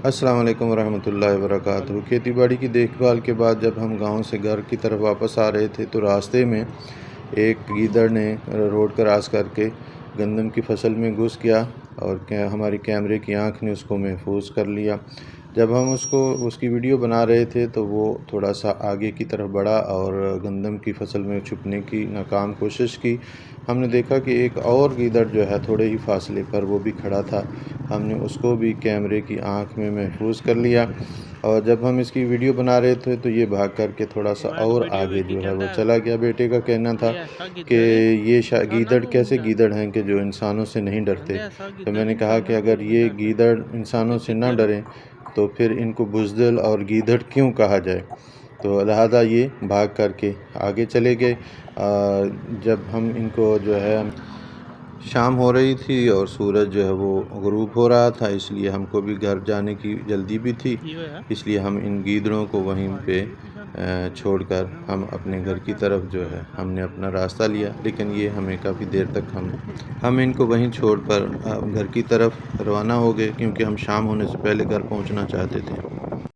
السلام علیکم ورحمۃ اللہ وبرکاتہ۔ کھیتی باڑی کی دیکھ بھال کے بعد جب ہم گاؤں سے گھر کی طرف واپس آ رہے تھے تو راستے میں ایک گیدڑ نے روڈ کراس کر کے گندم کی فصل میں گھس گیا اور ہماری کیمرے کی آنکھ نے اس کو محفوظ کر لیا۔ جب ہم اس کی ویڈیو بنا رہے تھے تو وہ تھوڑا سا آگے کی طرف بڑھا اور گندم کی فصل میں چھپنے کی ناکام کوشش کی۔ ہم نے دیکھا کہ ایک اور گیدڑ جو ہے تھوڑے ہی فاصلے پر وہ بھی کھڑا تھا۔ ہم نے اس کو بھی کیمرے کی آنکھ میں محفوظ کر لیا، اور جب ہم اس کی ویڈیو بنا رہے تھے تو یہ بھاگ کر کے تھوڑا سا اور آگے جو ہے وہ چلا گیا۔ بیٹے کا کہنا تھا کہ یہ گیدڑ کیسے گیدڑ ہیں کہ جو انسانوں سے نہیں ڈرتے۔ تو میں نے کہا کہ اگر یہ گیدڑ انسانوں سے نہ ڈریں تو پھر ان کو بزدل اور گیدڑ کیوں کہا جائے؟ تو لہذا یہ بھاگ کر کے آگے چلے گئے۔ جب ہم ان کو جو ہے شام ہو رہی تھی اور سورج جو ہے وہ غروب ہو رہا تھا، اس لیے ہم کو بھی گھر جانے کی جلدی بھی تھی، اس لیے ہم ان گیدڑوں کو وہیں پہ چھوڑ کر ہم اپنے گھر کی طرف جو ہے ہم نے اپنا راستہ لیا۔ لیکن یہ ہمیں کافی دیر تک ہم ان کو وہیں چھوڑ کر گھر کی طرف روانہ ہو گئے، کیونکہ ہم شام ہونے سے پہلے گھر پہنچنا چاہتے تھے۔